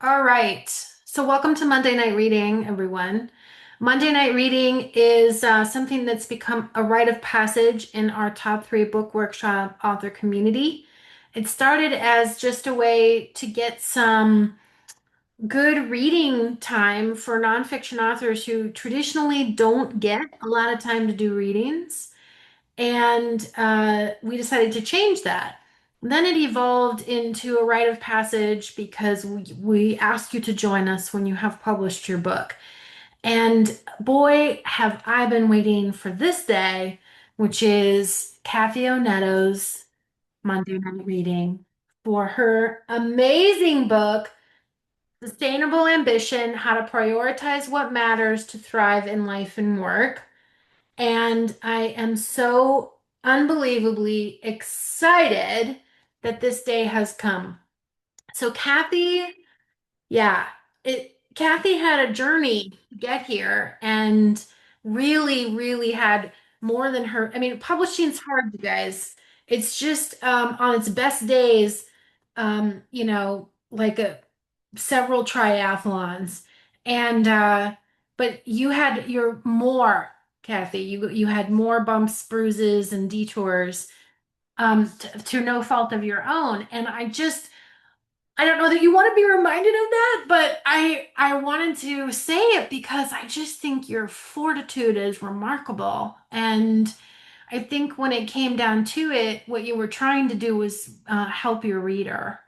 All right. So, welcome to Monday Night Reading, everyone. Monday Night Reading is something that's become a rite of passage in our top three book workshop author community. It started as just a way to get some good reading time for nonfiction authors who traditionally don't get a lot of time to do readings. And we decided to change that. Then it evolved into a rite of passage because we ask you to join us when you have published your book. And boy, have I been waiting for this day, which is Kathy Oneto's Monday Night Reading for her amazing book, Sustainable Ambition: How to Prioritize What Matters to Thrive in Life and Work. And I am so unbelievably excited that this day has come. So Kathy, yeah, Kathy had a journey to get here and really had more than her. I mean, publishing's hard, you guys. It's just on its best days, like several triathlons. And but you had your more, Kathy. You had more bumps, bruises, and detours to no fault of your own. And I don't know that you want to be reminded of that, but I wanted to say it because I just think your fortitude is remarkable. And I think when it came down to it, what you were trying to do was help your reader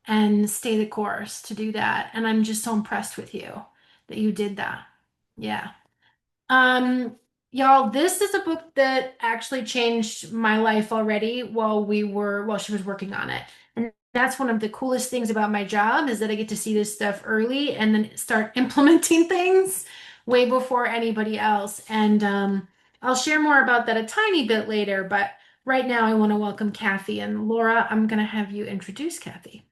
and stay the course to do that. And I'm just so impressed with you that you did that. Yeah. Um, y'all, this is a book that actually changed my life already while she was working on it. And that's one of the coolest things about my job is that I get to see this stuff early and then start implementing things way before anybody else. And I'll share more about that a tiny bit later, but right now I want to welcome Kathy. And Laura, I'm going to have you introduce Kathy.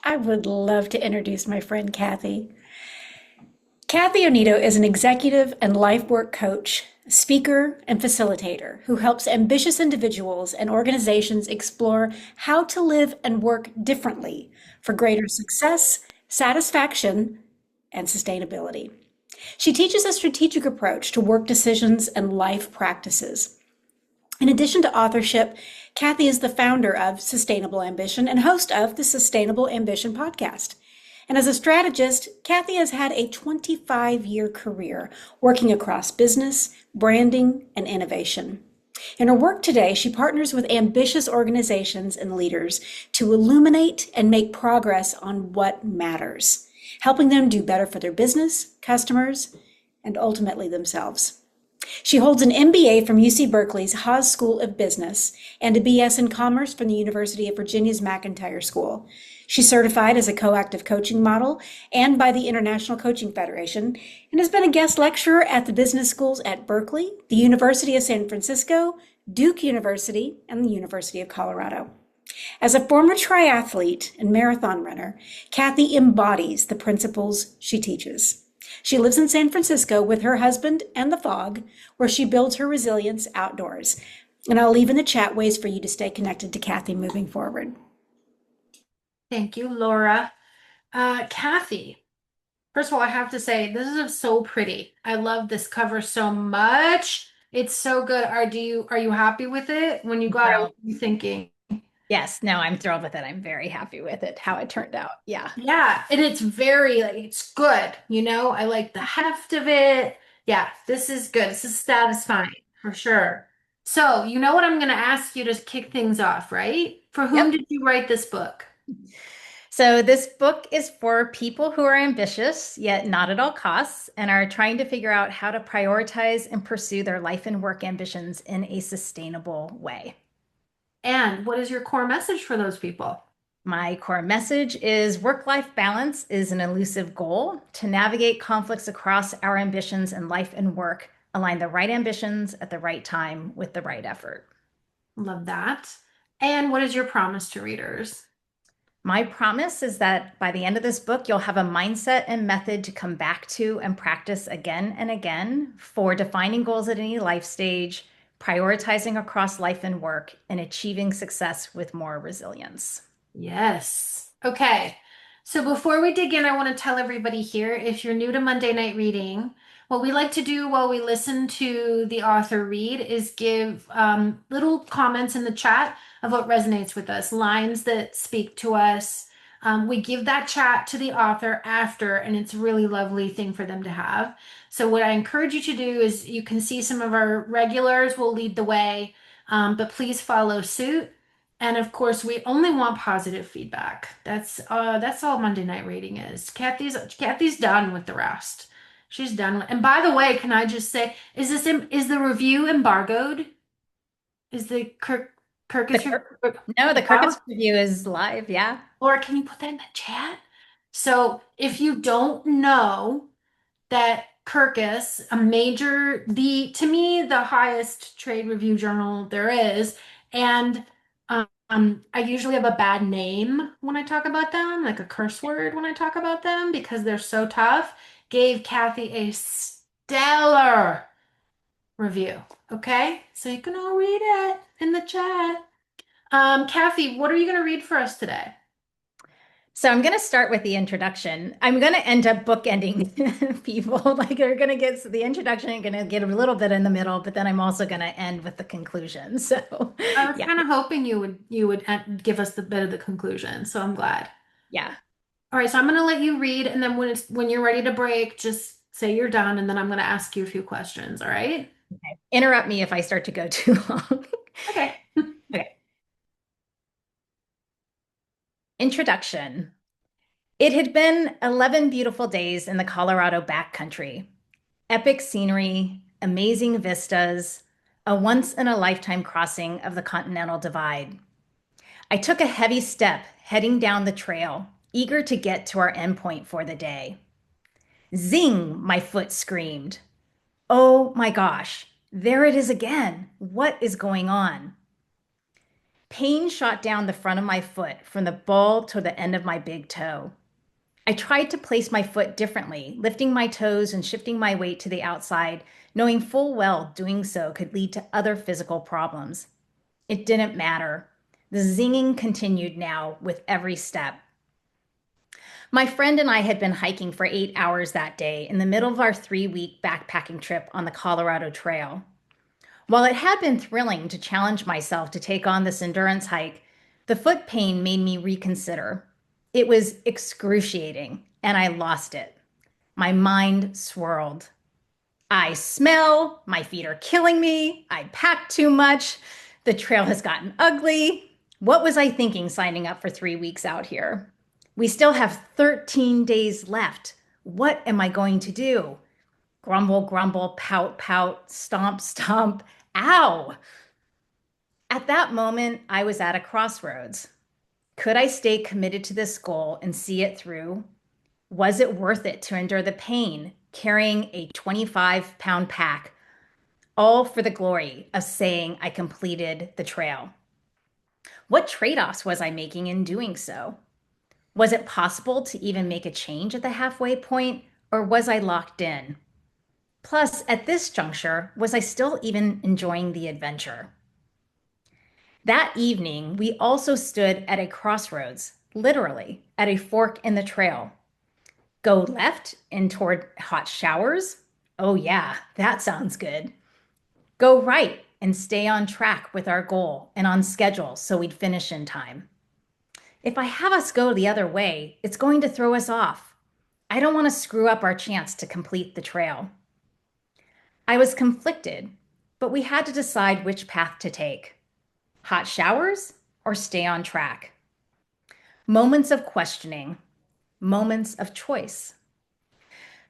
I would love to introduce my friend Kathy. Kathy Oneto is an executive and life work coach, speaker, and facilitator who helps ambitious individuals and organizations explore how to live and work differently for greater success, satisfaction, and sustainability. She teaches a strategic approach to work decisions and life practices. In addition to authorship, Kathy is the founder of Sustainable Ambition and host of the Sustainable Ambition podcast. And as a strategist, Kathy has had a 25-year career working across business, branding, and innovation. In her work today, she partners with ambitious organizations and leaders to illuminate and make progress on what matters, helping them do better for their business, customers, and ultimately themselves. She holds an MBA from UC Berkeley's Haas School of Business and a BS in Commerce from the University of Virginia's McIntire School. She's certified as a coactive coaching model and by the International Coaching Federation and has been a guest lecturer at the business schools at Berkeley, the University of San Francisco, Duke University, and the University of Colorado. As a former triathlete and marathon runner, Kathy embodies the principles she teaches. She lives in San Francisco with her husband and the fog, where she builds her resilience outdoors. And I'll leave in the chat ways for you to stay connected to Kathy moving forward. Thank you, Laura. Kathy, first of all, I have to say this is so pretty. I love this cover so much. It's so good. Are you happy with it? When you got it, what Thrilled. were you thinking? Yes, no, I'm thrilled with it. I'm very happy with it, how it turned out. Yeah. Yeah, and it's very like it's good, you know? I like the heft of it. Yeah, this is good. This is satisfying for sure. So, you know what I'm going to ask you to kick things off, right? For whom Yep. did you write this book? So this book is for people who are ambitious, yet not at all costs, and are trying to figure out how to prioritize and pursue their life and work ambitions in a sustainable way. And what is your core message for those people? My core message is work-life balance is an elusive goal. To navigate conflicts across our ambitions in life and work, align the right ambitions at the right time with the right effort. Love that. And what is your promise to readers? My promise is that by the end of this book, you'll have a mindset and method to come back to and practice again and again for defining goals at any life stage, prioritizing across life and work, and achieving success with more resilience. Yes. Okay. So before we dig in, I want to tell everybody here, if you're new to Monday Night Reading, what we like to do while we listen to the author read is give little comments in the chat of what resonates with us, lines that speak to us. We give that chat to the author after, and it's a really lovely thing for them to have. So what I encourage you to do is you can see some of our regulars will lead the way, but please follow suit. And of course, we only want positive feedback. That's all Monday Night Reading is. Kathy's done with the rest. She's done with, and by the way, can I just say, is the review embargoed? Is the The Kirkus Kir- review no, the out? Kirkus review is live. Yeah. Or can you put that in the chat? So if you don't know that Kirkus, a major, to me, the highest trade review journal there is, and I usually have a bad name when I talk about them, like a curse word when I talk about them because they're so tough, gave Kathy a stellar review. Okay, so you can all read it in the chat. Kathy, what are you going to read for us today? So I'm going to start with the introduction. I'm going to end up bookending people. Like they're going to get the introduction and going to get a little bit in the middle, but then I'm also going to end with the conclusion. So I was yeah, kind of hoping you would give us the bit of the conclusion, so I'm glad. yeah. All right, so I'm going to let you read, and then when you're ready to break, just say you're done, and then I'm going to ask you a few questions. All right? Okay. Interrupt me if I start to go too long. Okay. Okay. Introduction. It had been 11 beautiful days in the Colorado backcountry. Epic scenery, amazing vistas, a once in a lifetime crossing of the Continental Divide. I took a heavy step heading down the trail, eager to get to our endpoint for the day. Zing, my foot screamed. Oh my gosh, there it is again. What is going on? Pain shot down the front of my foot from the ball to the end of my big toe. I tried to place my foot differently, lifting my toes and shifting my weight to the outside, knowing full well doing so could lead to other physical problems. It didn't matter. The zinging continued now with every step. My friend and I had been hiking for 8 hours that day in the middle of our 3 week backpacking trip on the Colorado Trail. While it had been thrilling to challenge myself to take on this endurance hike, the foot pain made me reconsider. It was excruciating, and I lost it. My mind swirled. I smell, my feet are killing me, I packed too much, the trail has gotten ugly. What was I thinking signing up for 3 weeks out here? We still have 13 days left. What am I going to do? Grumble, grumble, pout, pout, stomp, stomp. Ow! At that moment, I was at a crossroads. Could I stay committed to this goal and see it through? Was it worth it to endure the pain carrying a 25-pound pack, all for the glory of saying I completed the trail? What trade offs was I making in doing so? Was it possible to even make a change at the halfway point, or was I locked in? Plus, at this juncture, was I still even enjoying the adventure? That evening, we also stood at a crossroads, literally, at a fork in the trail. Go left and toward hot showers? Oh, yeah, that sounds good. Go right and stay on track with our goal and on schedule so we'd finish in time. If I have us go the other way, it's going to throw us off. I don't want to screw up our chance to complete the trail. I was conflicted, but we had to decide which path to take. Hot showers or stay on track? Moments of questioning, moments of choice.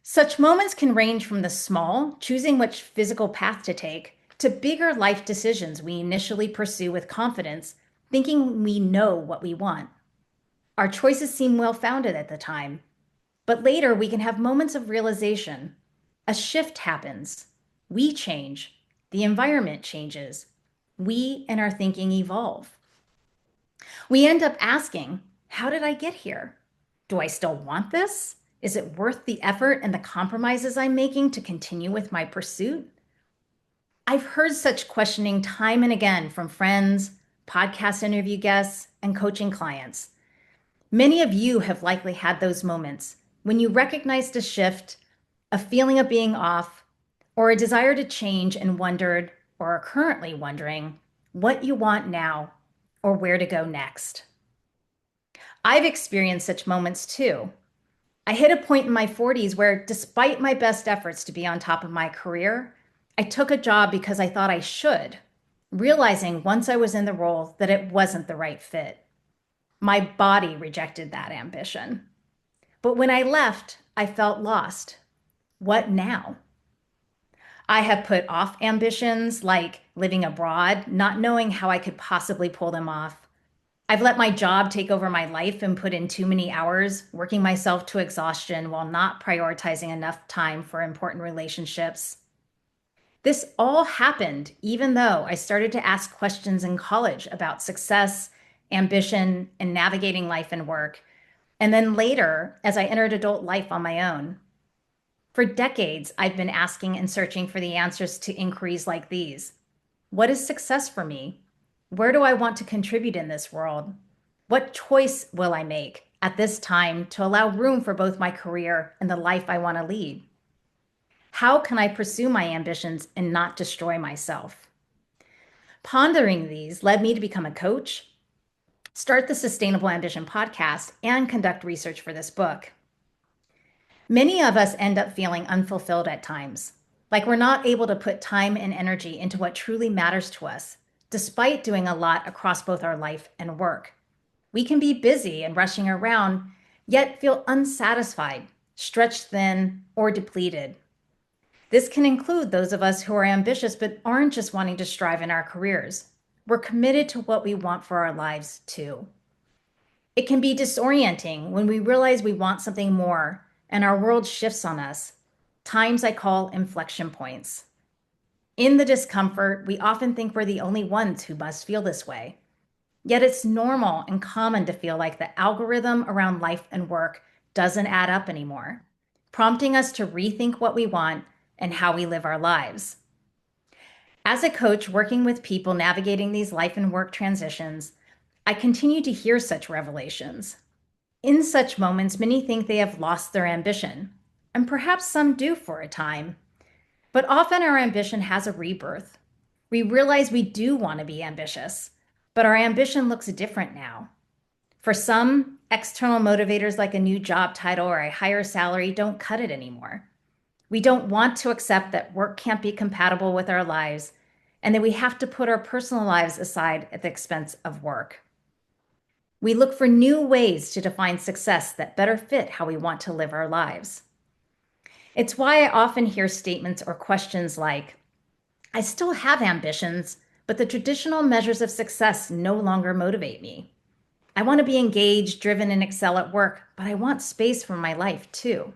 Such moments can range from the small, choosing which physical path to take, to bigger life decisions we initially pursue with confidence, thinking we know what we want. Our choices seem well founded at the time, but later we can have moments of realization. A shift happens. We change. The environment changes. We and our thinking evolve. We end up asking, how did I get here? Do I still want this? Is it worth the effort and the compromises I'm making to continue with my pursuit? I've heard such questioning time and again from friends, podcast interview guests, and coaching clients. Many of you have likely had those moments when you recognized a shift, a feeling of being off, or a desire to change and wondered, or are currently wondering, what you want now or where to go next. I've experienced such moments too. I hit a point in my 40s where, despite my best efforts to be on top of my career, I took a job because I thought I should, realizing once I was in the role that it wasn't the right fit. My body rejected that ambition. But when I left, I felt lost. What now? I have put off ambitions like living abroad, not knowing how I could possibly pull them off. I've let my job take over my life and put in too many hours, working myself to exhaustion while not prioritizing enough time for important relationships. This all happened even though I started to ask questions in college about success, ambition, and navigating life and work. And then later, as I entered adult life on my own. For decades, I've been asking and searching for the answers to inquiries like these. What is success for me? Where do I want to contribute in this world? What choice will I make at this time to allow room for both my career and the life I want to lead? How can I pursue my ambitions and not destroy myself? Pondering these led me to become a coach, start the Sustainable Ambition podcast, and conduct research for this book. Many of us end up feeling unfulfilled at times, like we're not able to put time and energy into what truly matters to us, despite doing a lot across both our life and work. We can be busy and rushing around, yet feel unsatisfied, stretched thin, or depleted. This can include those of us who are ambitious but aren't just wanting to strive in our careers. We're committed to what we want for our lives too. It can be disorienting when we realize we want something more and our world shifts on us, times I call inflection points. In the discomfort, we often think we're the only ones who must feel this way. Yet it's normal and common to feel like the algorithm around life and work doesn't add up anymore, prompting us to rethink what we want and how we live our lives. As a coach working with people navigating these life and work transitions, I continue to hear such revelations. In such moments, many think they have lost their ambition, and perhaps some do for a time. But often our ambition has a rebirth. We realize we do want to be ambitious, but our ambition looks different now. For some, external motivators like a new job title or a higher salary don't cut it anymore. We don't want to accept that work can't be compatible with our lives and that we have to put our personal lives aside at the expense of work. We look for new ways to define success that better fit how we want to live our lives. It's why I often hear statements or questions like, I still have ambitions, but the traditional measures of success no longer motivate me. I want to be engaged, driven, and excel at work, but I want space for my life too.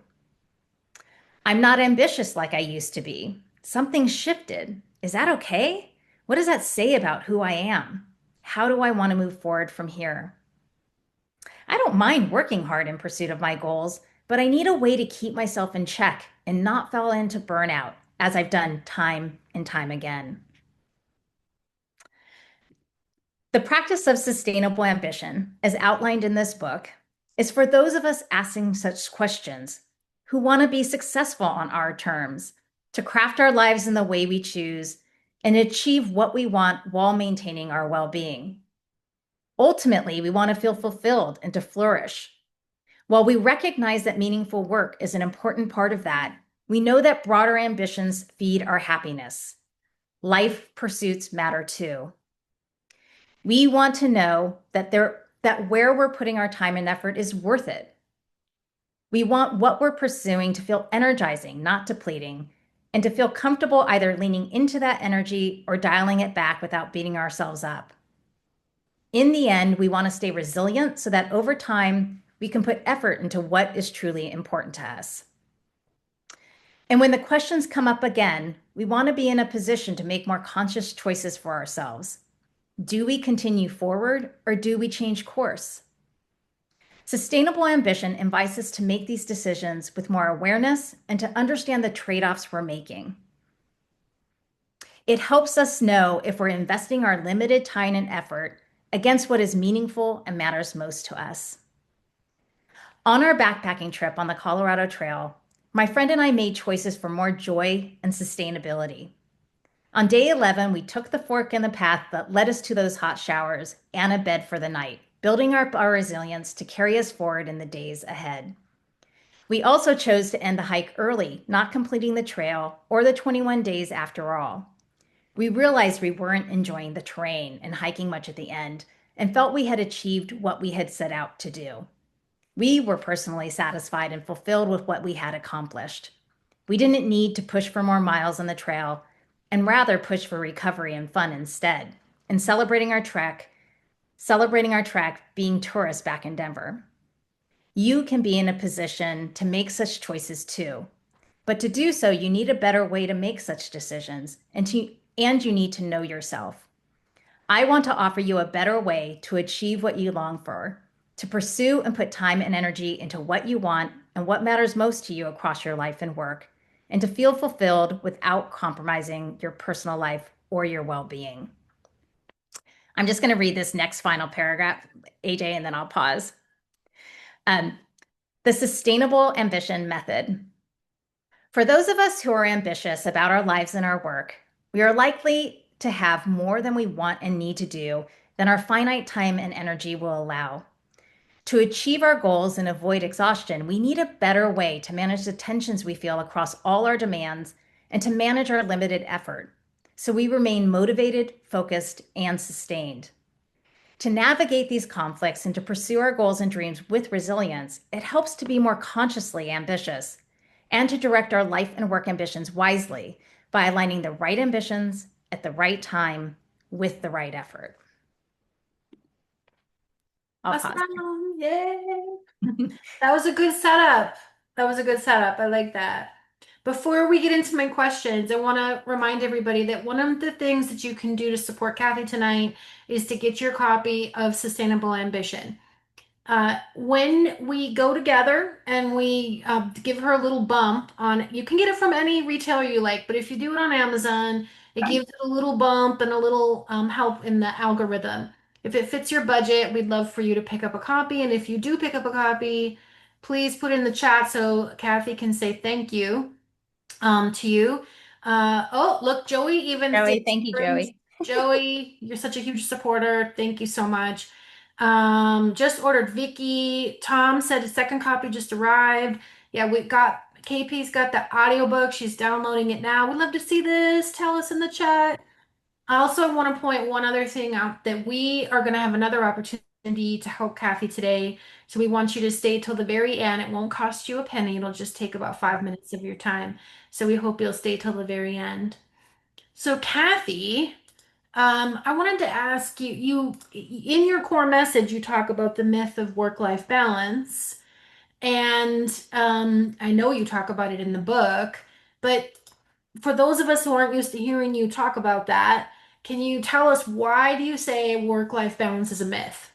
I'm not ambitious like I used to be. Something shifted. Is that okay? What does that say about who I am? How do I want to move forward from here? I don't mind working hard in pursuit of my goals, but I need a way to keep myself in check and not fall into burnout, as I've done time and time again. The practice of sustainable ambition, as outlined in this book, is for those of us asking such questions who want to be successful on our terms, to craft our lives in the way we choose, and achieve what we want while maintaining our well-being. Ultimately, we want to feel fulfilled and to flourish. While we recognize that meaningful work is an important part of that, we know that broader ambitions feed our happiness. Life pursuits matter too. We want to know that where we're putting our time and effort is worth it. We want what we're pursuing to feel energizing, not depleting, and to feel comfortable either leaning into that energy or dialing it back without beating ourselves up. In the end, we want to stay resilient so that over time, we can put effort into what is truly important to us. And when the questions come up again, we want to be in a position to make more conscious choices for ourselves. Do we continue forward or do we change course? Sustainable ambition invites us to make these decisions with more awareness and to understand the trade-offs we're making. It helps us know if we're investing our limited time and effort against what is meaningful and matters most to us. On our backpacking trip on the Colorado Trail, my friend and I made choices for more joy and sustainability. On day 11, we took the fork in the path that led us to those hot showers and a bed for the night, building up our resilience to carry us forward in the days ahead. We also chose to end the hike early, not completing the trail or the 21 days after all. We realized we weren't enjoying the terrain and hiking much at the end and felt we had achieved what we had set out to do. We were personally satisfied and fulfilled with what we had accomplished. We didn't need to push for more miles on the trail and rather push for recovery and fun instead, and celebrating our trek being tourists back in Denver. You can be in a position to make such choices too. But to do so, you need a better way to make such decisions and you need to know yourself. I want to offer you a better way to achieve what you long for, to pursue and put time and energy into what you want and what matters most to you across your life and work, and to feel fulfilled without compromising your personal life or your well-being. I'm just going to read this next final paragraph, AJ, and then I'll pause. Um, the sustainable ambition method. For those of us who are ambitious about our lives and our work, we are likely to have more than we want and need to do than our finite time and energy will allow. To achieve our goals and avoid exhaustion, we need a better way to manage the tensions we feel across all our demands and to manage our limited effort, so we remain motivated, focused, and sustained. To navigate these conflicts and to pursue our goals and dreams with resilience, it helps to be more consciously ambitious and to direct our life and work ambitions wisely by aligning the right ambitions at the right time with the right effort. I'll pause. Awesome. Yay. That was a good setup. That was a good setup. I like that. Before we get into my questions, I want to remind everybody that one of the things that you can do to support Kathy tonight is to get your copy of Sustainable Ambition. When we go together and we give her a little bump on, you can get it from any retailer you like, but if you do it on Amazon, it gives it a little bump and a little help in the algorithm. If it fits your budget, we'd love for you to pick up a copy. And if you do pick up a copy, please put in the chat so Kathy can say thank you to you. Oh, look, Joey even Joey, thank you, Joey. Joey, you're such a huge supporter. Thank you so much. Just ordered Vicky. Tom said a second copy just arrived. Yeah, we got KP's got the audiobook. She's downloading it now. We'd love to see this. Tell us in the chat. I also want to point one other thing out that we are going to have another opportunity to help Kathy today. So we want you to stay till the very end. It won't cost you a penny. It'll just take about 5 minutes of your time. So we hope you'll stay till the very end. So Kathy, I wanted to ask you, in your core message, you talk about the myth of work-life balance. And I know you talk about it in the book, but for those of us who aren't used to hearing you talk about that, can you tell us why do you say work-life balance is a myth?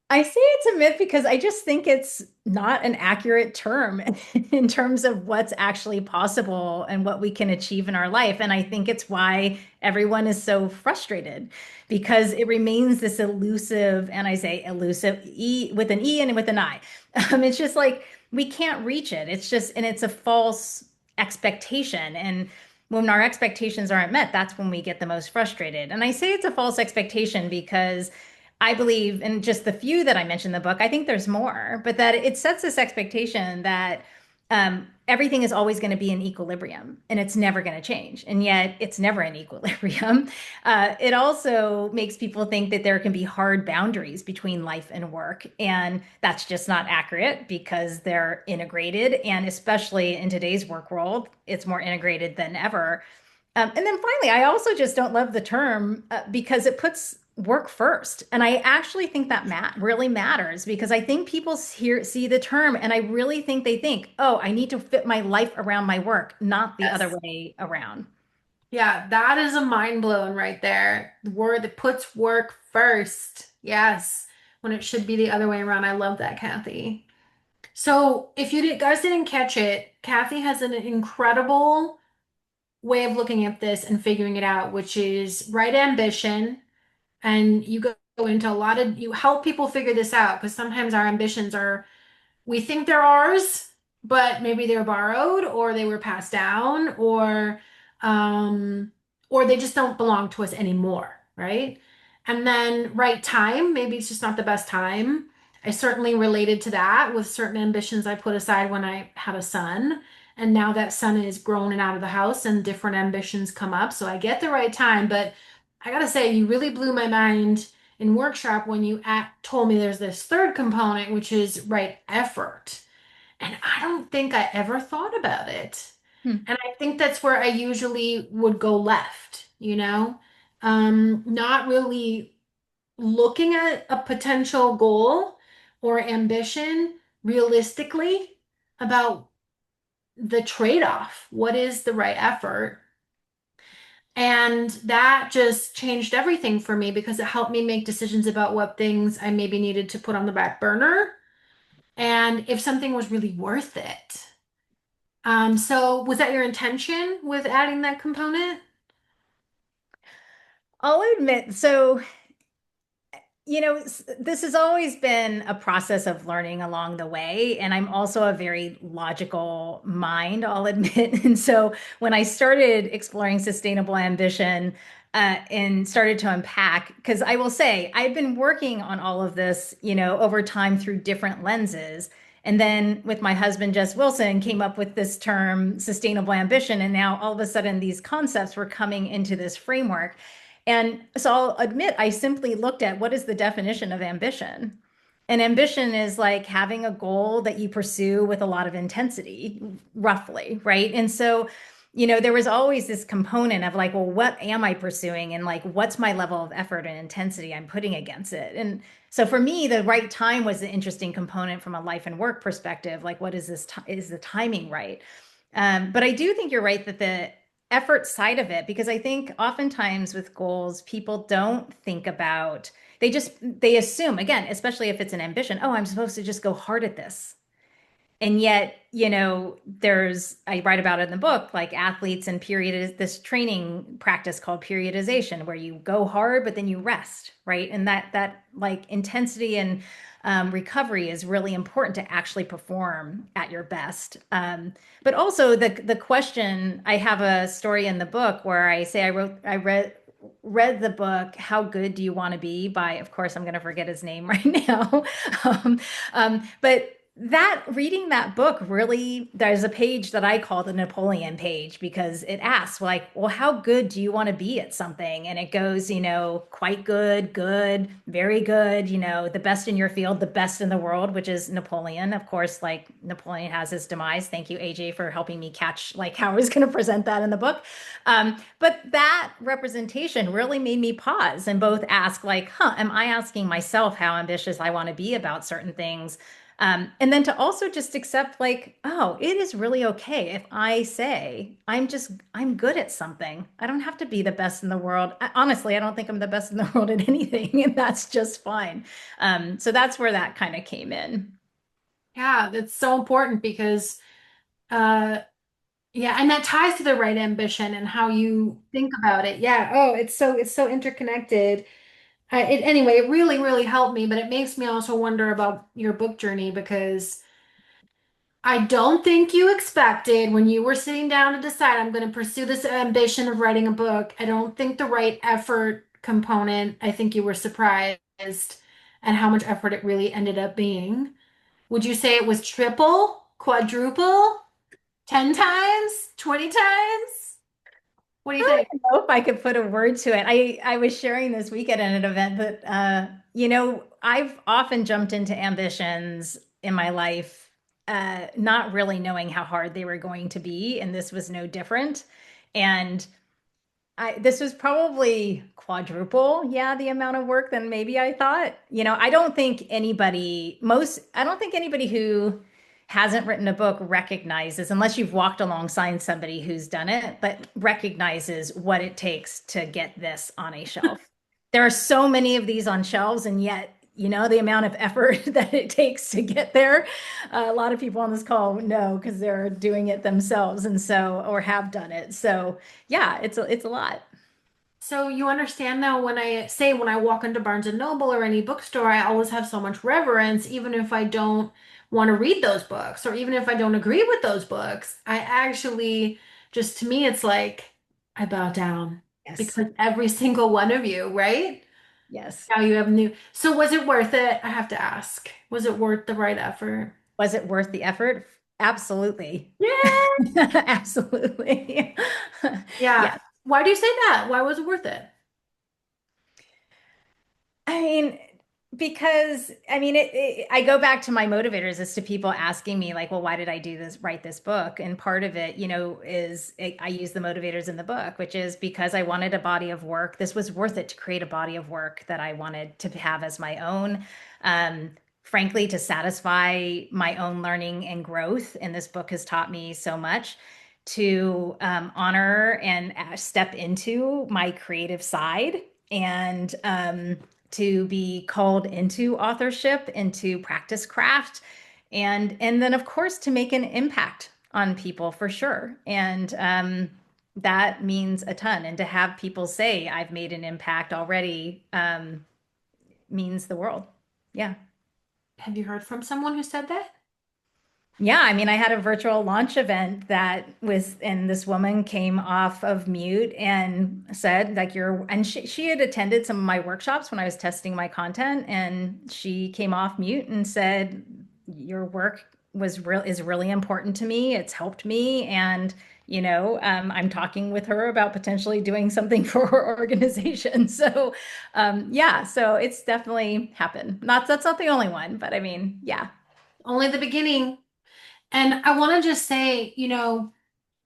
I say it's a myth because I just think it's not an accurate term in terms of what's actually possible and what we can achieve in our life. And I think it's why everyone is so frustrated because it remains this elusive, and I say elusive, E with an E and with an I. It's just like we can't reach it. It's just, and it's a false expectation. And when our expectations aren't met, that's when we get the most frustrated. And I say it's a false expectation because I believe in just the few that I mentioned in the book. I think there's more, but that it sets this expectation that everything is always going to be in equilibrium and it's never going to change. And yet it's never in equilibrium. It also makes people think that there can be hard boundaries between life and work. And that's just not accurate because they're integrated. And especially in today's work world, it's more integrated than ever. And then finally, I also just don't love the term because it puts work first. And I actually think that really matters because I think people see the term and I really think they think, oh, I need to fit my life around my work, not the other Yes. way around. Yeah, that is a mind blowing right there. The word that puts work first. Yes, when it should be the other way around. I love that, Kathy. So, if guys didn't catch it, Kathy has an incredible way of looking at this and figuring it out, which is right ambition. And you go into a lot of, you help people figure this out because sometimes our ambitions are, we think they're ours, but maybe they're borrowed or they were passed down um or they just don't belong to us anymore, right? And then right time, maybe it's just not the best time. I certainly related to that with certain ambitions I put aside when I had a son. And now that son is grown and out of the house and different ambitions come up. So I get the right time, but I gotta say, you really blew my mind in workshop when you told me there's this third component, which is right effort. And I don't think I ever thought about it. Hmm. And I think that's where I usually would go left, not really looking at a potential goal or ambition realistically about the trade-off. What is the right effort? And that just changed everything for me because it helped me make decisions about what things I maybe needed to put on the back burner and if something was really worth it. So was that your intention with adding that component? I'll admit, so this has always been a process of learning along the way. And I'm also a very logical mind, I'll admit. And so when I started exploring sustainable ambition and started to unpack, because I will say I've been working on all of this, over time through different lenses. And then with my husband, Jess Wilson, came up with this term sustainable ambition. And now all of a sudden, these concepts were coming into this framework. And so I'll admit, I simply looked at what is the definition of ambition. And ambition is like having a goal that you pursue with a lot of intensity, roughly, right? And so, there was always this component of like, well, what am I pursuing? And like, what's my level of effort and intensity I'm putting against it? And so for me, the right time was the interesting component from a life and work perspective. Like, what is this? Is the timing right? But I do think you're right that the effort side of it, because I think oftentimes with goals, people don't think about, they assume, again, especially if it's an ambition, oh, I'm supposed to just go hard at this. And yet, I write about it in the book, like athletes and this training practice called periodization, where you go hard, but then you rest, right? And that like intensity and recovery is really important to actually perform at your best. But also the question, I have a story in the book where I say I read the book How Good Do You Want to Be by, of course, I'm going to forget his name right now. But that reading that book really, there's a page that I call the Napoleon page because it asks like, well, how good do you want to be at something? And it goes, quite good, good, very good, the best in your field, the best in the world, which is Napoleon. Of course, like Napoleon has his demise. Thank you, AJ, for helping me catch like how I was going to present that in the book. But that representation really made me pause and both ask like, am I asking myself how ambitious I want to be about certain things? And then to also just accept like, oh, it is really okay if I say I'm good at something. I don't have to be the best in the world. Honestly, I don't think I'm the best in the world at anything, and that's just fine. So that's where that kind of came in. Yeah, that's so important because uh yeah, and that ties to the right ambition and how you think about it. Yeah. Oh, it's so interconnected. Anyway, it really, really helped me, but it makes me also wonder about your book journey because I don't think you expected when you were sitting down to decide I'm going to pursue this ambition of writing a book. I don't think the right effort component, I think you were surprised at how much effort it really ended up being. Would you say it was triple, quadruple, 10 times, 20 times? What do you think? Know if I could put a word to it. I was sharing this weekend at an event that I've often jumped into ambitions in my life, not really knowing how hard they were going to be, and this was no different. And this was probably quadruple, yeah, the amount of work than maybe I thought. I don't think anybody who hasn't written a book recognizes, unless you've walked alongside somebody who's done it, but recognizes what it takes to get this on a shelf. There are so many of these on shelves, and yet, the amount of effort that it takes to get there. A lot of people on this call know because they're doing it themselves, and so, or have done it. So, yeah, it's a lot. So you understand though, when I walk into Barnes and Noble or any bookstore, I always have so much reverence, even if I don't want to read those books, or even if I don't agree with those books. I actually just, to me, it's like I bow down Yes. because every single one of you, right? Yes. Now you have new. So was it worth it? I have to ask. Was it worth the right effort? Was it worth the effort? Absolutely. Yeah. Absolutely. Yeah. Yes. Why do you say that? Why was it worth it? I mean, because I mean, I go back to my motivators as to people asking me, like, well, why did I do this, write this book? And part of it, I use the motivators in the book, which is because I wanted a body of work. This was worth it to create a body of work that I wanted to have as my own. Frankly, to satisfy my own learning and growth. And this book has taught me so much to honor and step into my creative side and to be called into authorship, into practice craft, and then of course to make an impact on people for sure. And that means a ton. And to have people say I've made an impact already means the world. Yeah. Have you heard from someone who said that? Yeah, I mean, I had a virtual launch event that was, and this woman came off of mute and said, like, and she had attended some of my workshops when I was testing my content, and she came off mute and said, your work is really important to me. It's helped me. And, I'm talking with her about potentially doing something for her organization. So, yeah, so it's definitely happened. That's not the only one, but I mean, yeah. Only the beginning. And I want to just say,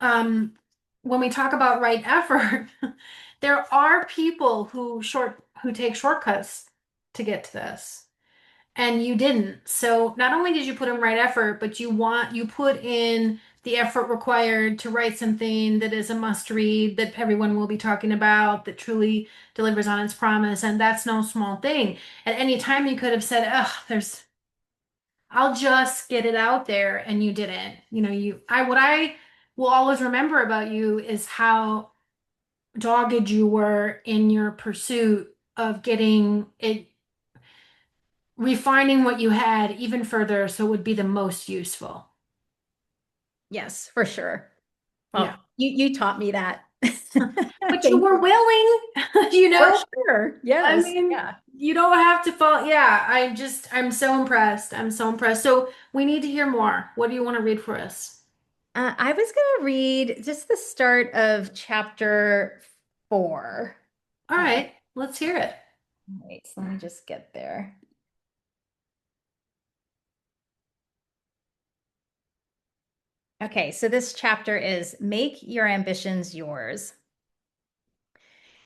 um, when we talk about right effort, there are people who take shortcuts to get to this, and you didn't. So not only did you put in right effort, but you put in the effort required to write something that is a must read, that everyone will be talking about, that truly delivers on its promise, and that's no small thing. At any time, you could have said, "Ugh, I'll just get it out there," and you didn't. What I will always remember about you is how dogged you were in your pursuit of getting it, refining what you had even further so it would be the most useful. Yes, for sure. Yeah. Well, you taught me that. But you Thank were you. willing, you For know? sure. I Yes. mean, Yeah. you don't have to fall. Yeah, I'm so impressed. I'm so impressed. So we need to hear more. What do you want to read for us? I was going to read just the start of chapter 4. All Uh, right, let's hear it. wait, so let me just get there. Okay, so this chapter is Make Your Ambitions Yours.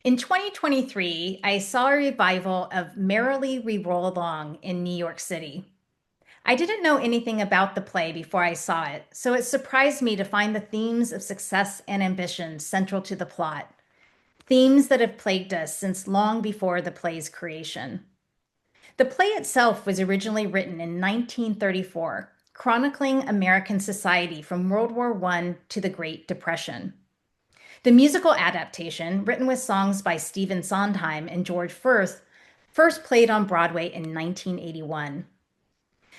In 2023, I saw a revival of Merrily We Roll Along in New York City. I didn't know anything about the play before I saw it, so it surprised me to find the themes of success and ambition central to the plot, themes that have plagued us since long before the play's creation. The play itself was originally written in 1934, chronicling American society from World War I to the Great Depression. The musical adaptation, written with songs by Stephen Sondheim and George Firth, first played on Broadway in 1981.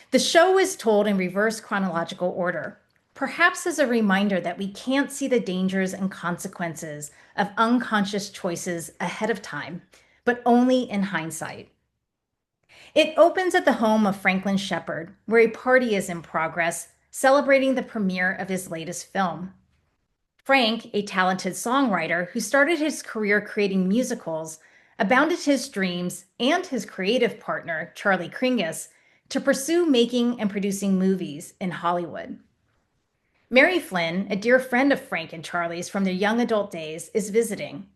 The show is told in reverse chronological order, perhaps as a reminder that we can't see the dangers and consequences of unconscious choices ahead of time, but only in hindsight. It opens at the home of Franklin Shepard, where a party is in progress celebrating the premiere of his latest film. Frank, a talented songwriter who started his career creating musicals, abounded his dreams and his creative partner, Charlie Kringus, to pursue making and producing movies in Hollywood. Mary Flynn, a dear friend of Frank and Charlie's from their young adult days, is visiting.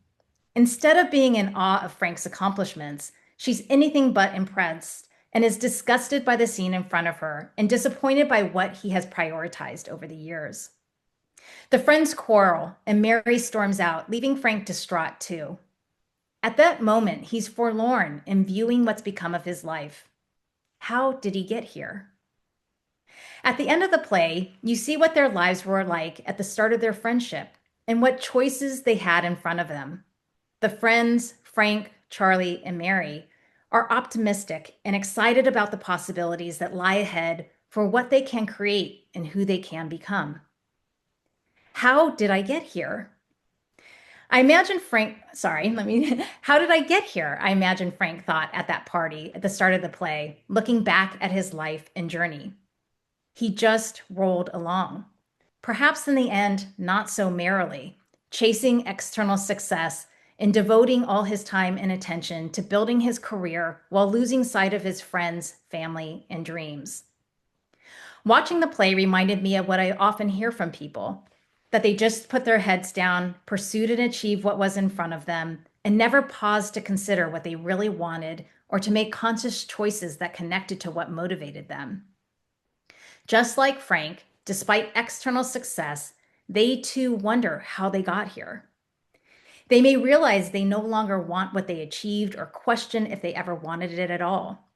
Instead of being in awe of Frank's accomplishments, she's anything but impressed and is disgusted by the scene in front of her and disappointed by what he has prioritized over the years. The friends quarrel, and Mary storms out, leaving Frank distraught too. At that moment, he's forlorn in viewing what's become of his life. How did he get here? At the end of the play, you see what their lives were like at the start of their friendship and what choices they had in front of them. The friends, Frank, Charlie, and Mary, are optimistic and excited about the possibilities that lie ahead for what they can create and who they can become. How did I get here? I imagine Frank, sorry, how did I get here? I imagine Frank thought at that party at the start of the play, looking back at his life and journey. He just rolled along. Perhaps in the end, not so merrily, chasing external success and devoting all his time and attention to building his career while losing sight of his friends, family, and dreams. Watching the play reminded me of what I often hear from people, that they just put their heads down, pursued and achieved what was in front of them, and never paused to consider what they really wanted or to make conscious choices that connected to what motivated them. Just like Frank, despite external success, they too wonder how they got here. They may realize they no longer want what they achieved or question if they ever wanted it at all.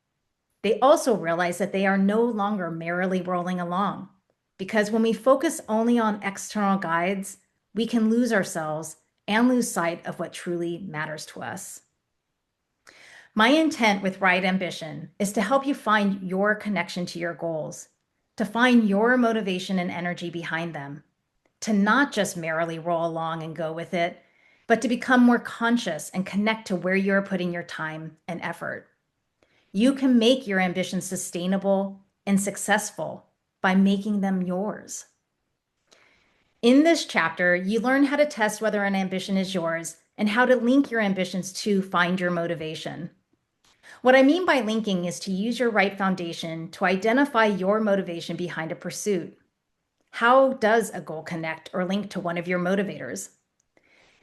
They also realize that they are no longer merrily rolling along, because when we focus only on external guides, we can lose ourselves and lose sight of what truly matters to us. My intent with Right Ambition is to help you find your connection to your goals, to find your motivation and energy behind them, to not just merrily roll along and go with it, but to become more conscious and connect to where you're putting your time and effort. You can make your ambitions sustainable and successful by making them yours. In this chapter, you learn how to test whether an ambition is yours and how to link your ambitions to find your motivation. What I mean by linking is to use your right foundation to identify your motivation behind a pursuit. How does a goal connect or link to one of your motivators?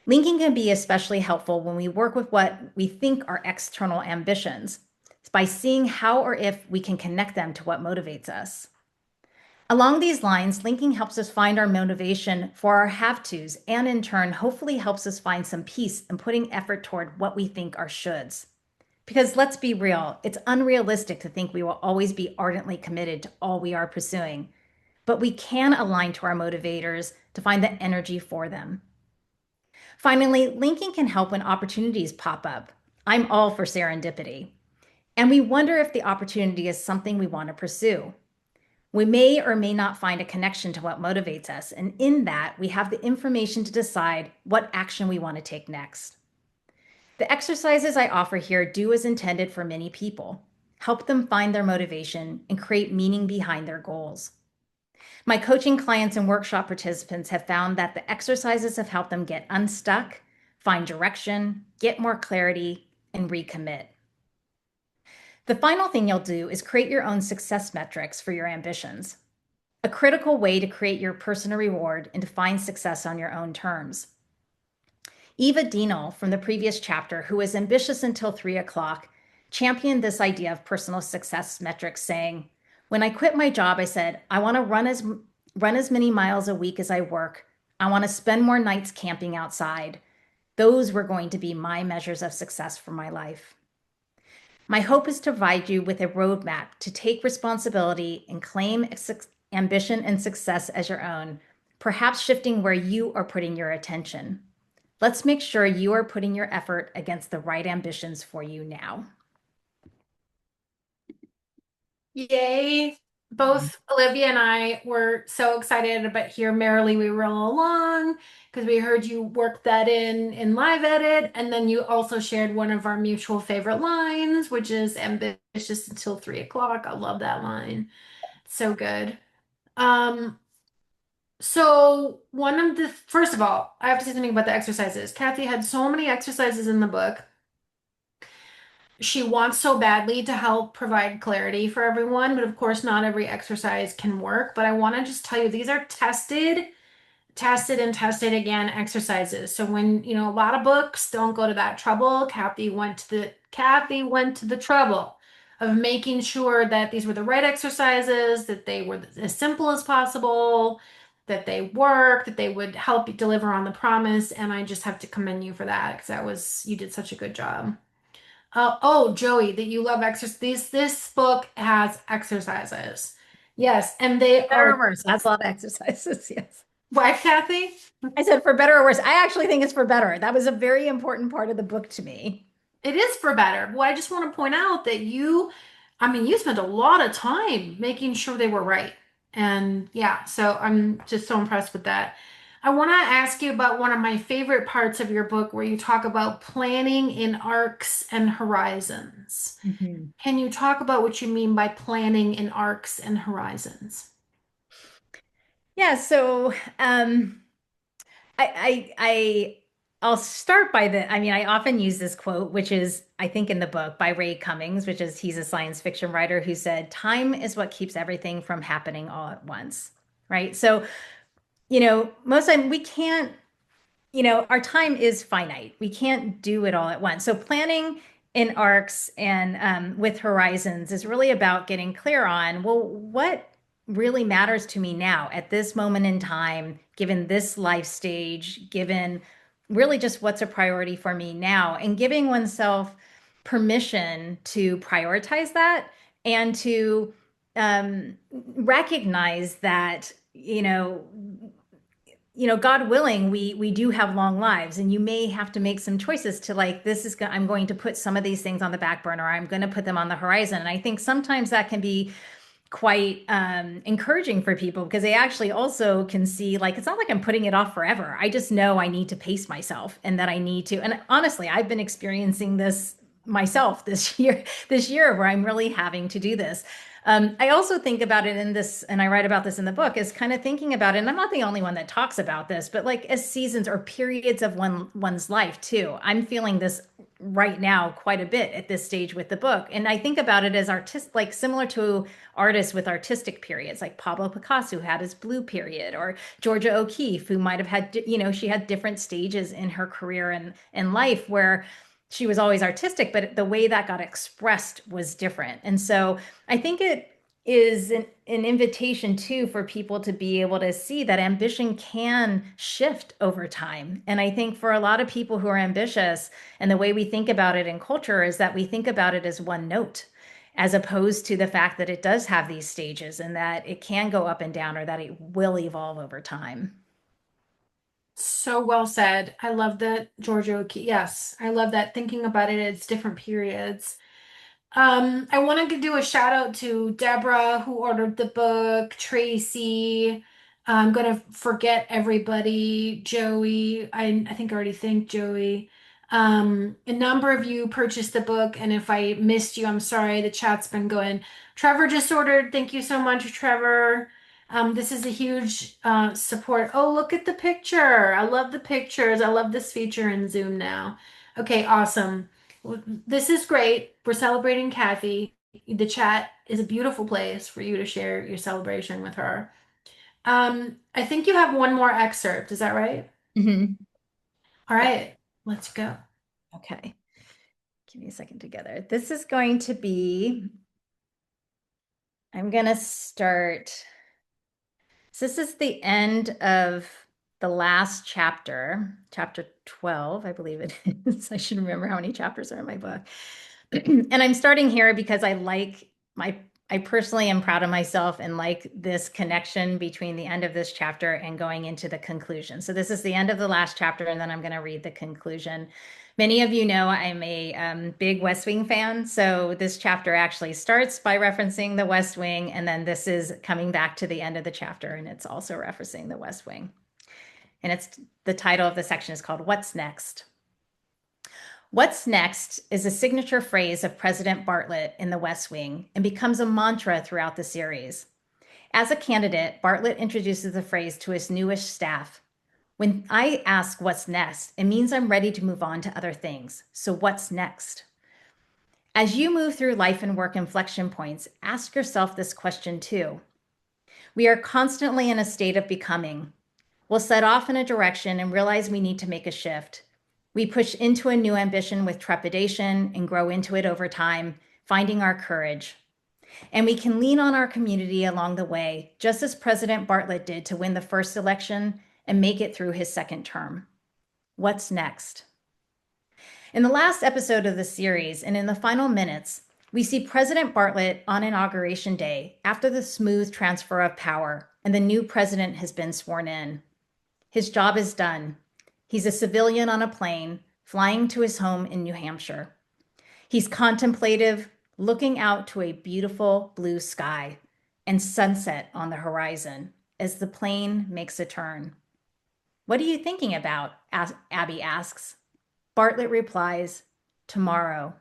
Linking can be especially helpful when we work with what we think are external ambitions, by seeing how or if we can connect them to what motivates us. Along these lines, linking helps us find our motivation for our have-tos, and in turn, hopefully helps us find some peace in putting effort toward what we think are shoulds. Because let's be real, it's unrealistic to think we will always be ardently committed to all we are pursuing, but we can align to our motivators to find the energy for them. Finally, linking can help when opportunities pop up. I'm all for serendipity. And we wonder if the opportunity is something we want to pursue. We may or may not find a connection to what motivates us, and in that, we have the information to decide what action we want to take next. The exercises I offer here do as intended for many people, help them find their motivation and create meaning behind their goals. My coaching clients and workshop participants have found that the exercises have helped them get unstuck, find direction, get more clarity, and recommit. The final thing you'll do is create your own success metrics for your ambitions, a critical way to create your personal reward and define success on your own terms. Eva Dienel from the previous chapter, who was ambitious until 3 o'clock, championed this idea of personal success metrics, saying, "When I quit my job, I said, I want to run as many miles a week as I work. I want to spend more nights camping outside. Those were going to be my measures of success for my life." My hope is to provide you with a roadmap to take responsibility and claim ambition and success as your own, perhaps shifting where you are putting your attention. Let's make sure you are putting your effort against the right ambitions for you now. Yay. Both Olivia and I were so excited about Here Merrily We Roll Along because we heard you work that in live edit. And then you also shared one of our mutual favorite lines, which is ambitious until 3 o'clock. I love that line. So good. Um, so first of all, I have to say something about the exercises. Kathy had so many exercises in the book. She wants so badly to help provide clarity for everyone, but of course, not every exercise can work. But I want to just tell you, these are tested and tested again exercises. So when, a lot of books don't go to that trouble, Kathy went to the trouble of making sure that these were the right exercises, that they were as simple as possible, that they work, that they would help you deliver on the promise. And I just have to commend you for that because you did such a good job. Oh, Joey, that you love exercise. This book has exercises. Yes, and they are Reverse. That's a lot of exercises. Yes. Why, Kathy? I said for better or worse. I actually think it's for better. That was a very important part of the book to me. It is for better. Well, I just want to point out that I mean, you spent a lot of time making sure they were right. And yeah, so I'm just so impressed with that. I want to ask you about one of my favorite parts of your book where you talk about planning in arcs and horizons. Mhm. Can you talk about what you mean by planning in arcs and horizons? Yeah, so I'll start by I mean, I often use this quote, which is, I think, in the book by Ray Cummings, which is, he's a science fiction writer who said, time is what keeps everything from happening all at once. Right. So, most time we can't, our time is finite. We can't do it all at once. So planning in arcs and with horizons is really about getting clear on, well, what really matters to me now at this moment in time, given this life stage, given really just what's a priority for me now, and giving oneself permission to prioritize that and to recognize that, God willing, we do have long lives, and you may have to make some choices to like, I'm going to put some of these things on the back burner. I'm going to put them on the horizon. And I think sometimes that can be quite encouraging for people because they actually also can see like, it's not like I'm putting it off forever. I just know I need to pace myself and that I need to. And honestly, I've been experiencing this myself this year where I'm really having to do this. I also think about it in this, and I write about this in the book, is kind of thinking about it. And I'm not the only one that talks about this, but like as seasons or periods of one's life too. I'm feeling this right now quite a bit at this stage with the book. And I think about it as like similar to artists with artistic periods, like Pablo Picasso had his blue period, or Georgia O'Keeffe, who might have had, she had different stages in her career and life where she was always artistic, but the way that got expressed was different. And so I think it is an invitation too for people to be able to see that ambition can shift over time. And I think for a lot of people who are ambitious, and the way we think about it in culture is that we think about it as one note, as opposed to the fact that it does have these stages and that it can go up and down, or that it will evolve over time. So well said. I love that, Giorgio. Yes, I love that thinking about it as different periods. I want to do a shout out to Deborah who ordered the book, Tracy. I'm gonna forget everybody. Joey, I think I already thanked Joey. A number of you purchased the book, and if I missed you, I'm sorry. The chat's been going. Trevor just ordered. Thank you so much, Trevor. This is a huge support. Oh, look at the picture. I love the pictures. I love this feature in Zoom now. Okay, awesome. Well, this is great. We're celebrating Kathy. The chat is a beautiful place for you to share your celebration with her. I think you have one more excerpt. Is that right? Mhm. All Yeah. right, let's go. Okay. Give me a second together. This is going to be, I'm going to start. So this is the end of the last chapter, chapter 12, I believe it is. I should remember how many chapters are in my book. And I'm starting here because I personally am proud of myself and like this connection between the end of this chapter and going into the conclusion. So this is the end of the last chapter, and then I'm going to read the conclusion. Many of you know I'm a big West Wing fan, so this chapter actually starts by referencing the West Wing, and then this is coming back to the end of the chapter, and it's also referencing the West Wing. And it's the title of the section is called What's Next? What's next is a signature phrase of President Bartlet in the West Wing and becomes a mantra throughout the series. As a candidate, Bartlet introduces the phrase to his newest staff. When I ask what's next, it means I'm ready to move on to other things. So what's next? As you move through life and work inflection points, ask yourself this question too. We are constantly in a state of becoming. We'll set off in a direction and realize we need to make a shift. We push into a new ambition with trepidation and grow into it over time, finding our courage. And we can lean on our community along the way, just as President Bartlet did to win the first election and make it through his second term. What's next? In the last episode of the series and in the final minutes, we see President Bartlet on Inauguration Day after the smooth transfer of power and the new president has been sworn in. His job is done. He's a civilian on a plane, flying to his home in New Hampshire. He's contemplative, looking out to a beautiful blue sky and sunset on the horizon as the plane makes a turn. "What are you thinking about?" Abby asks. Bartlett replies, "Tomorrow."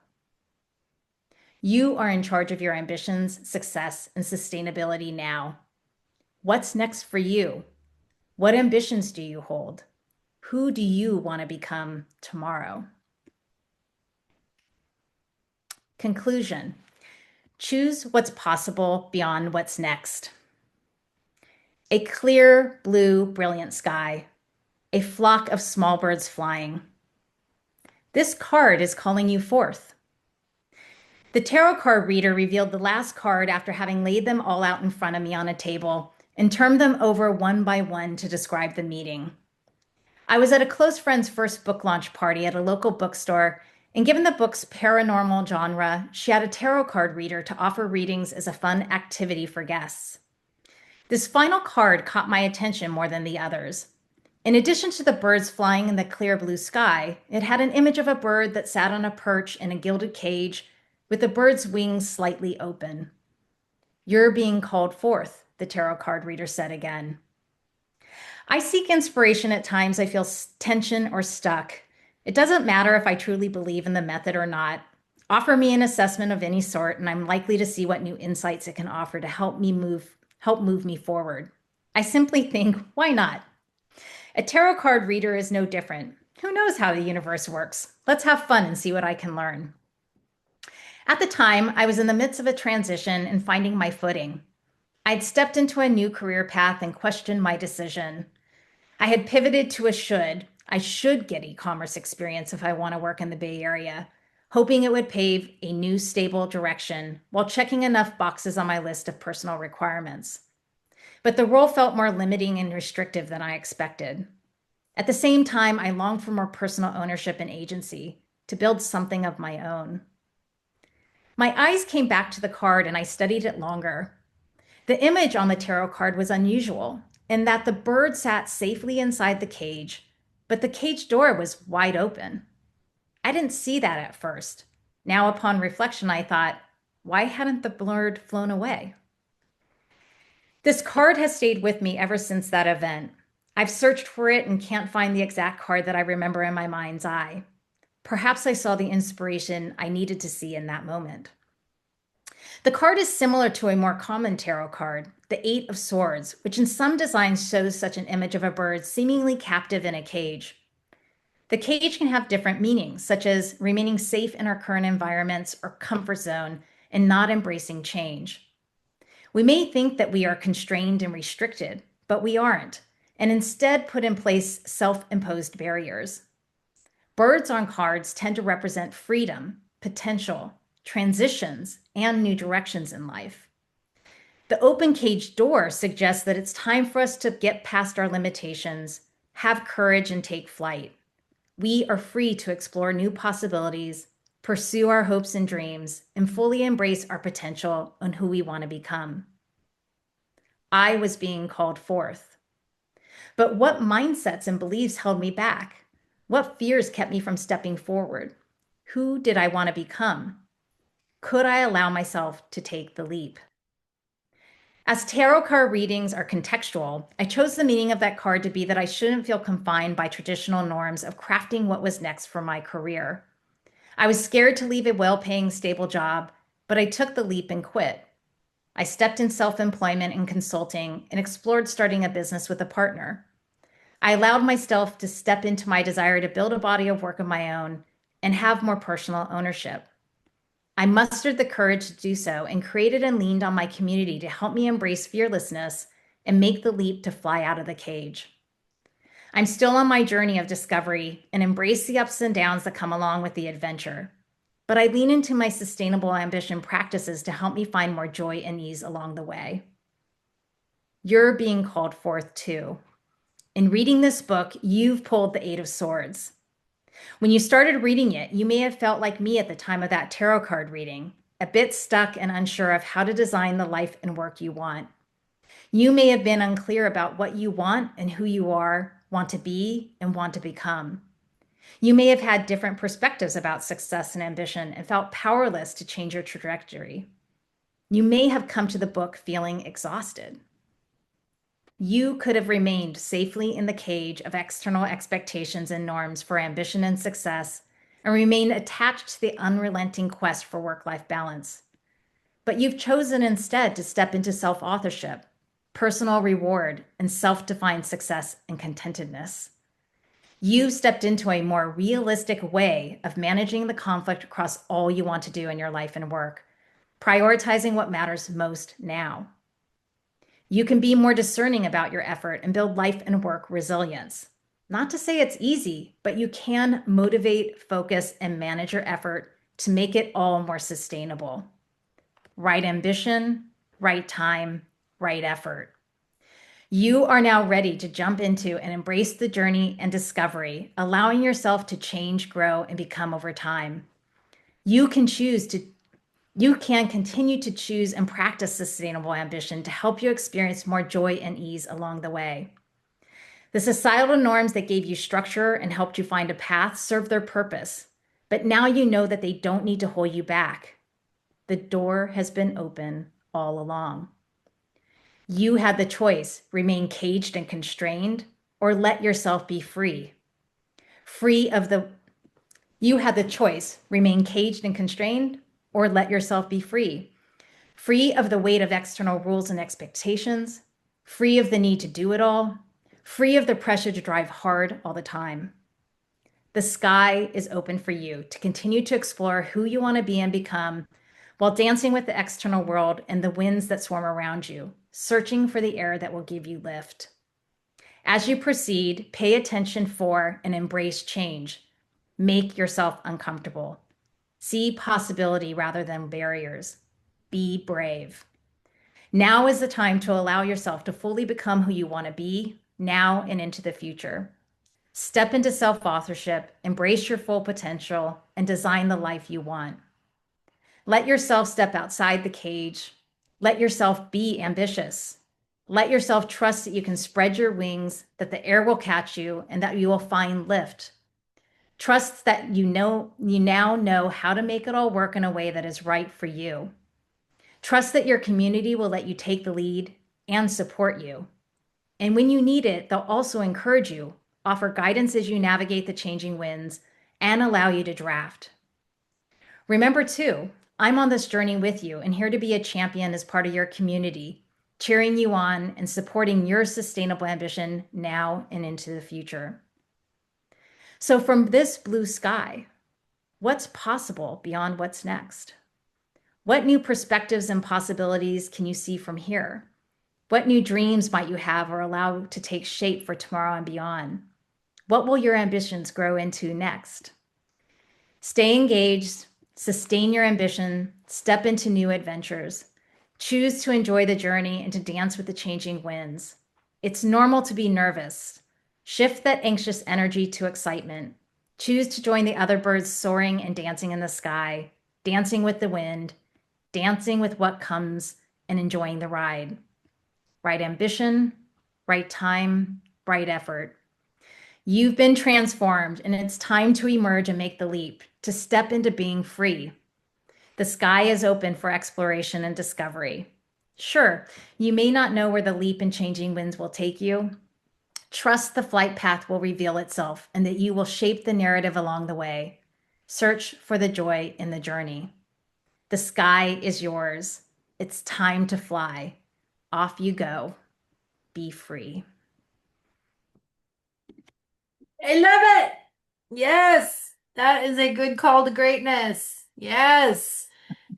You are in charge of your ambitions, success, and sustainability now. What's next for you? What ambitions do you hold? Who do you want to become tomorrow? Conclusion. Choose what's possible beyond what's next. A clear, blue, brilliant sky. A flock of small birds flying. This card is calling you forth. The tarot card reader revealed the last card after having laid them all out in front of me on a table and turned them over one by one to describe the meeting. I was at a close friend's first book launch party at a local bookstore, and given the book's paranormal genre, she had a tarot card reader to offer readings as a fun activity for guests. This final card caught my attention more than the others. In addition to the birds flying in the clear blue sky, it had an image of a bird that sat on a perch in a gilded cage with the bird's wings slightly open. "You're being called forth," the tarot card reader said again. I seek inspiration at times I feel tension or stuck. It doesn't matter if I truly believe in the method or not. Offer me an assessment of any sort, and I'm likely to see what new insights it can offer to help move me forward. I simply think, why not? A tarot card reader is no different. Who knows how the universe works? Let's have fun and see what I can learn. At the time, I was in the midst of a transition and finding my footing. I'd stepped into a new career path and questioned my decision. I had pivoted to I should get e-commerce experience if I want to work in the Bay Area, hoping it would pave a new stable direction while checking enough boxes on my list of personal requirements. But the role felt more limiting and restrictive than I expected. At the same time, I longed for more personal ownership and agency, to build something of my own. My eyes came back to the card and I studied it longer. The image on the tarot card was unusual in that the bird sat safely inside the cage, but the cage door was wide open. I didn't see that at first. Now, upon reflection, I thought, why hadn't the bird flown away? This card has stayed with me ever since that event. I've searched for it and can't find the exact card that I remember in my mind's eye. Perhaps I saw the inspiration I needed to see in that moment. The card is similar to a more common tarot card, the Eight of Swords, which in some designs shows such an image of a bird seemingly captive in a cage. The cage can have different meanings, such as remaining safe in our current environments or comfort zone and not embracing change. We may think that we are constrained and restricted, but we aren't, and instead put in place self-imposed barriers. Birds on cards tend to represent freedom, potential, transitions, and new directions in life. The open cage door suggests that it's time for us to get past our limitations, have courage, and take flight. We are free to explore new possibilities, pursue our hopes and dreams, and fully embrace our potential and who we want to become. I was being called forth. But what mindsets and beliefs held me back? What fears kept me from stepping forward? Who did I want to become? Could I allow myself to take the leap? As tarot card readings are contextual, I chose the meaning of that card to be that I shouldn't feel confined by traditional norms of crafting what was next for my career. I was scared to leave a well-paying, stable job, but I took the leap and quit. I stepped in self-employment and consulting and explored starting a business with a partner. I allowed myself to step into my desire to build a body of work of my own and have more personal ownership. I mustered the courage to do so and created and leaned on my community to help me embrace fearlessness and make the leap to fly out of the cage. I'm still on my journey of discovery and embrace the ups and downs that come along with the adventure, but I lean into my sustainable ambition practices to help me find more joy and ease along the way. You're being called forth too. In reading this book, you've pulled the Eight of Swords. When you started reading it, you may have felt like me at the time of that tarot card reading, a bit stuck and unsure of how to design the life and work you want. You may have been unclear about what you want and who you are, want to be, and want to become. You may have had different perspectives about success and ambition and felt powerless to change your trajectory. You may have come to the book feeling exhausted. You could have remained safely in the cage of external expectations and norms for ambition and success and remained attached to the unrelenting quest for work-life balance. But you've chosen instead to step into self-authorship, personal reward, and self-defined success and contentedness. You've stepped into a more realistic way of managing the conflict across all you want to do in your life and work, prioritizing what matters most now. You can be more discerning about your effort and build life and work resilience. Not to say it's easy, but you can motivate, focus, and manage your effort to make it all more sustainable. Right ambition, right time, right effort. You are now ready to jump into and embrace the journey and discovery, allowing yourself to change, grow, and become over time. You can continue to choose and practice sustainable ambition to help you experience more joy and ease along the way. The societal norms that gave you structure and helped you find a path serve their purpose, but now you know that they don't need to hold you back. The door has been open all along. You had the choice, remain caged and constrained, or let yourself be free. You had the choice, remain caged and constrained, or let yourself be free. Free of the weight of external rules and expectations, free of the need to do it all, free of the pressure to drive hard all the time. The sky is open for you to continue to explore who you want to be and become while dancing with the external world and the winds that swarm around you, searching for the air that will give you lift. As you proceed, pay attention for and embrace change. Make yourself uncomfortable. See possibility rather than barriers. Be brave. Now is the time to allow yourself to fully become who you want to be now and into the future. Step into self-authorship, embrace your full potential, and design the life you want. Let yourself step outside the cage. Let yourself be ambitious. Let yourself trust that you can spread your wings, that the air will catch you, and that you will find lift. Trust that you now know how to make it all work in a way that is right for you. Trust that your community will let you take the lead and support you. And when you need it, they'll also encourage you, offer guidance as you navigate the changing winds, and allow you to draft. Remember too, I'm on this journey with you and here to be a champion as part of your community, cheering you on and supporting your sustainable ambition now and into the future. So from this blue sky, what's possible beyond what's next? What new perspectives and possibilities can you see from here? What new dreams might you have or allow to take shape for tomorrow and beyond? What will your ambitions grow into next? Stay engaged, sustain your ambition, step into new adventures. Choose to enjoy the journey and to dance with the changing winds. It's normal to be nervous. Shift that anxious energy to excitement. Choose to join the other birds soaring and dancing in the sky, dancing with the wind, dancing with what comes, and enjoying the ride. Right ambition, right time, right effort. You've been transformed, and it's time to emerge and make the leap, to step into being free. The sky is open for exploration and discovery. Sure, you may not know where the leap and changing winds will take you. Trust the flight path will reveal itself and that you will shape the narrative along the way. Search for the joy in the journey. The sky is yours. It's time to fly. Off you go. Be free. I love it. Yes, that is a good call to greatness. Yes,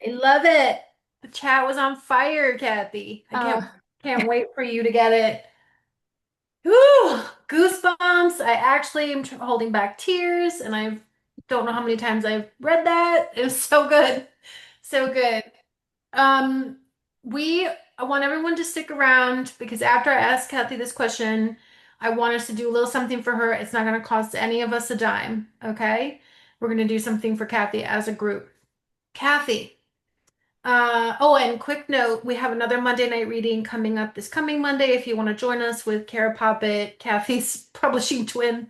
I love it. The chat was on fire, Kathy. I can't wait for you to get it. Whew, goosebumps. I actually am holding back tears, and I don't know how many times I've read that. It was so good. So good. Um, I want everyone to stick around because after I ask Kathy this question, I want us to do a little something for her. It's not going to cost any of us a dime, okay? We're going to do something for Kathy as a group. Kathy, Oh, and quick note, we have another Monday night reading coming up this coming Monday. If you want to join us with Kara Poppet, Kathy's publishing twin,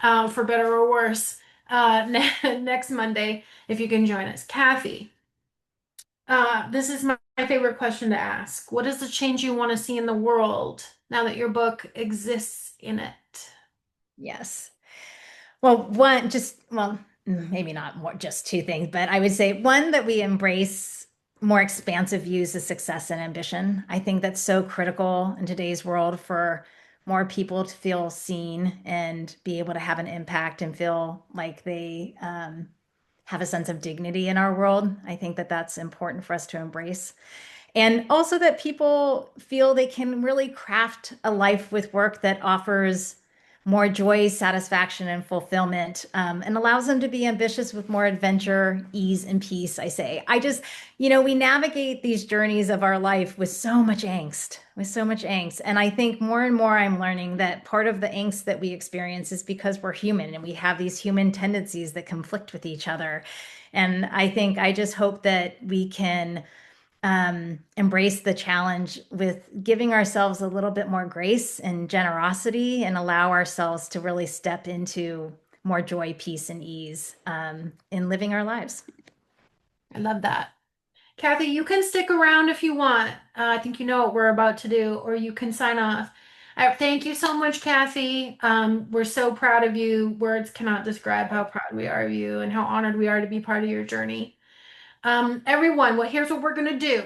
for better or worse, next Monday, if you can join us. Kathy, this is my favorite question to ask. What is the change you want to see in the world now that your book exists in it? Yes. Well, maybe not more, just two things, but I would say one, that we embrace more expansive views of success and ambition. I think that's so critical in today's world for more people to feel seen and be able to have an impact and feel like they have a sense of dignity in our world. I think that that's important for us to embrace. And also that people feel they can really craft a life with work that offers more joy, satisfaction, and fulfillment, and allows them to be ambitious with more adventure, ease, and peace. I say, we navigate these journeys of our life with so much angst, And I think more and more I'm learning that part of the angst that we experience is because we're human and we have these human tendencies that conflict with each other. And I just hope that we can embrace the challenge with giving ourselves a little bit more grace and generosity and allow ourselves to really step into more joy, peace, and ease in living our lives. I love that. Kathy, you can stick around if you want. I think you know what we're about to do, or you can sign off. Thank you so much, Kathy. We're so proud of you. Words cannot describe how proud we are of you and how honored we are to be part of your journey. Everyone, here's what we're going to do.